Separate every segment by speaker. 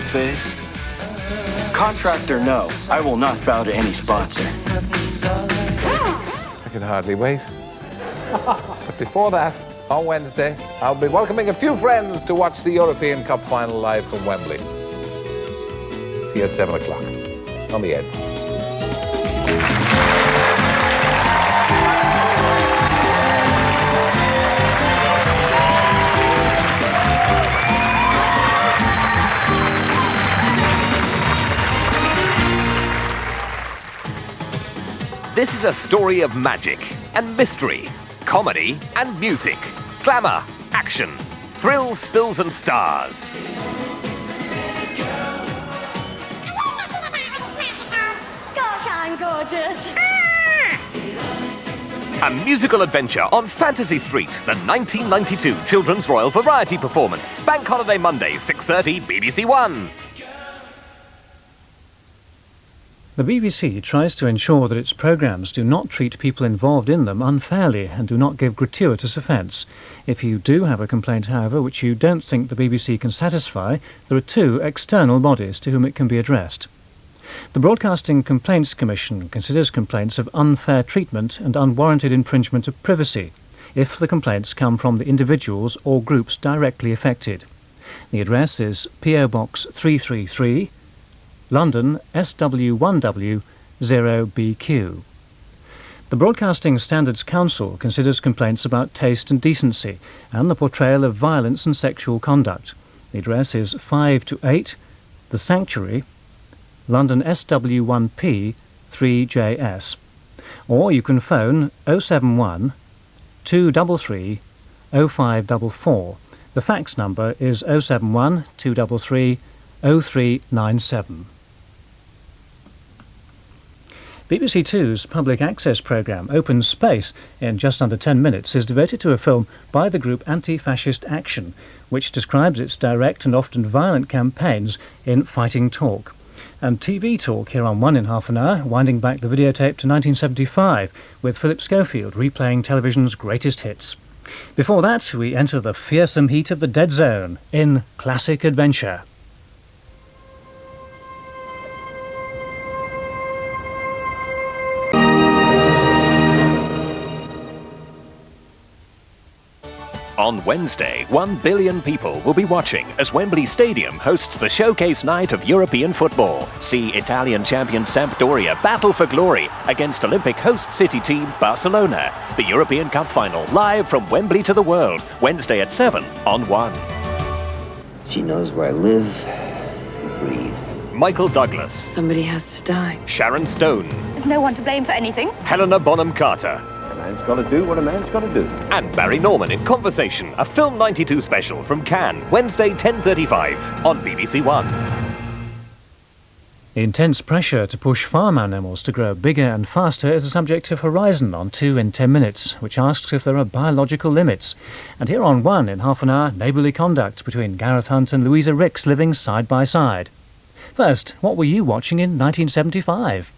Speaker 1: pilot phase? Contract or no, I will not bow to any sponsor.
Speaker 2: I can hardly wait. But before that, on Wednesday, I'll be welcoming a few friends to watch the European Cup final live from Wembley. See you at 7 o'clock on the Ident.
Speaker 3: This is a story of magic and mystery, comedy and music, glamour, action, thrills, spills and stars.
Speaker 4: Gosh, I'm gorgeous.
Speaker 3: A musical adventure on Fantasy Street, the 1992 Children's Royal Variety Performance. Bank Holiday Monday, 6:30, BBC1.
Speaker 5: The BBC tries to ensure that its programmes do not treat people involved in them unfairly and do not give gratuitous offence. If you do have a complaint, however, which you don't think the BBC can satisfy, there are two external bodies to whom it can be addressed. The Broadcasting Complaints Commission considers complaints of unfair treatment and unwarranted infringement of privacy if the complaints come from the individuals or groups directly affected. The address is PO Box 333, London SW1W 0BQ. The Broadcasting Standards Council considers complaints about taste and decency and the portrayal of violence and sexual conduct. The address is 5 to 8, The Sanctuary, London SW1P 3JS. Or you can phone 071 233 0544. The fax number is 071 233 0397. BBC Two's public access programme, Open Space, in just under 10 minutes, is devoted to a film by the group Anti-Fascist Action, which describes its direct and often violent campaigns in fighting talk. And TV talk here on One in Half an Hour, winding back the videotape to 1975, with Philip Schofield replaying television's greatest hits. Before that, we enter the fearsome heat of the Dead Zone in Classic Adventure.
Speaker 3: On Wednesday, 1 billion people will be watching as Wembley Stadium hosts the showcase night of European football. See Italian champion Sampdoria battle for glory against Olympic host city team Barcelona. The European Cup final live from Wembley to the world, Wednesday at 7 on 1.
Speaker 6: She knows where I live and breathe.
Speaker 3: Michael Douglas.
Speaker 7: Somebody has to die.
Speaker 3: Sharon Stone.
Speaker 4: There's no one to blame for anything.
Speaker 3: Helena Bonham Carter.
Speaker 8: A man's got to do what a man's got to do.
Speaker 3: And Barry Norman in Conversation, a Film 92 special from Cannes, Wednesday 10:35 on BBC1.
Speaker 5: Intense pressure to push farm animals to grow bigger and faster is the subject of Horizon on 2 in 10 minutes, which asks if there are biological limits. And here on 1 in Half an Hour, neighbourly conduct between Gareth Hunt and Louisa Ricks living side by side. First, what were you watching in 1975?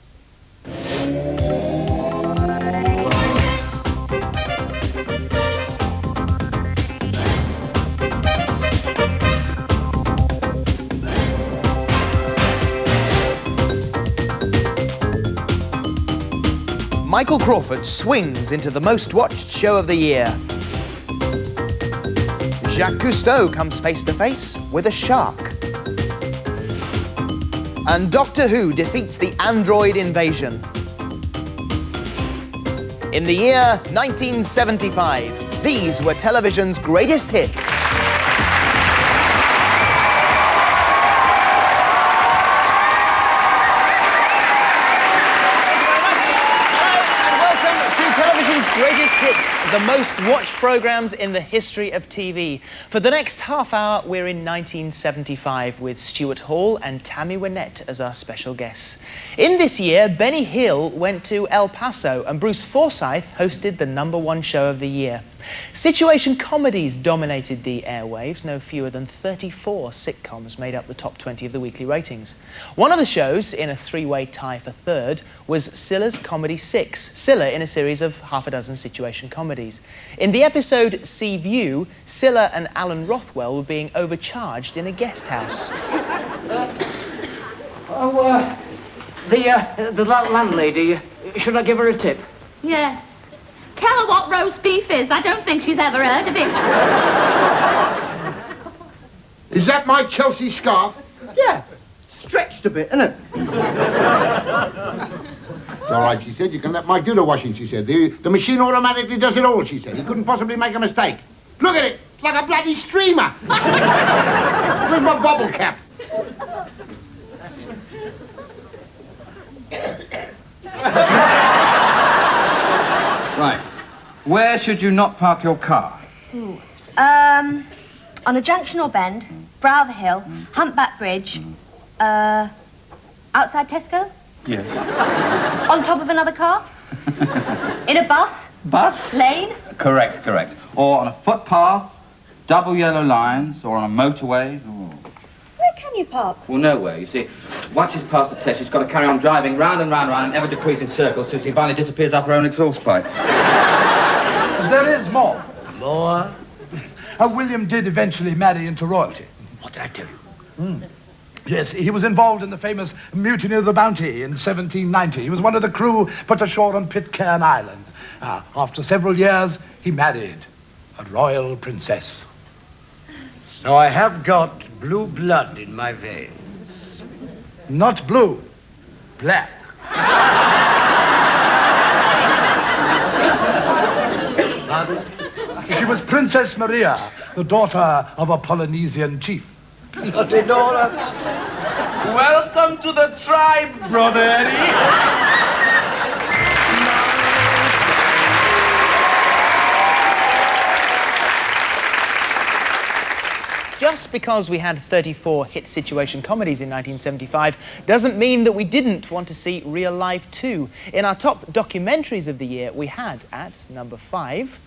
Speaker 9: Michael Crawford swings into the most watched show of the year. Jacques Cousteau comes face to face with a shark. And Doctor Who defeats the android invasion. In the year 1975, these were television's greatest hits. Greatest hits, the most watched programmes in the history of TV. For the next half hour, we're in 1975 with Stuart Hall and Tammy Wynette as our special guests. In this year, Benny Hill went to El Paso and Bruce Forsyth hosted the #1 show of the year. Situation comedies dominated the airwaves. No fewer than 34 sitcoms made up the top 20 of the weekly ratings. One of the shows, in a three-way tie for third, was Silla's Comedy 6. Silla in a series of half a dozen situation comedies. In the episode Sea View, Silla and Alan Rothwell were being overcharged in a guest house.
Speaker 7: The landlady, should I give her a tip?
Speaker 4: Yeah. Tell her what roast beef is. I don't think she's ever heard of it.
Speaker 10: Is that my Chelsea scarf?
Speaker 6: Yeah. Stretched a bit, isn't it?
Speaker 10: It's all right, she said. You can let Mike do the washing, she said. The machine automatically does it all, she said. He couldn't possibly make a mistake. Look at it. It's like a bloody streamer. Where's my bobble cap?
Speaker 11: Right. Where should you not park your car?
Speaker 4: On a junction or bend, brow of a hill, humpback bridge, outside Tesco's?
Speaker 11: Yes.
Speaker 4: On top of another car? In a bus?
Speaker 11: Bus?
Speaker 4: Lane?
Speaker 11: Correct. Or on a footpath, double yellow lines, or on a motorway.
Speaker 4: Where can you park?
Speaker 11: Well, nowhere, you see. Once she's passed the test, she's got to carry on driving round and round and ever decreasing circles till she finally disappears up her own exhaust pipe.
Speaker 12: There is more.
Speaker 10: More?
Speaker 12: William did eventually marry into royalty.
Speaker 10: What did I tell you?
Speaker 12: Yes, he was involved in the famous Mutiny of the Bounty in 1790. He was one of the crew put ashore on Pitcairn Island. After several years, he married a royal princess.
Speaker 6: So I have got blue blood in my veins.
Speaker 12: Not blue, black. She was Princess Maria, the daughter of a Polynesian chief.
Speaker 6: Bloody daughter.
Speaker 11: Welcome to the tribe, brother Eddie.
Speaker 9: Just because we had 34 hit situation comedies in 1975 doesn't mean that we didn't want to see real life too. In our top documentaries of the year, we had, at number 5...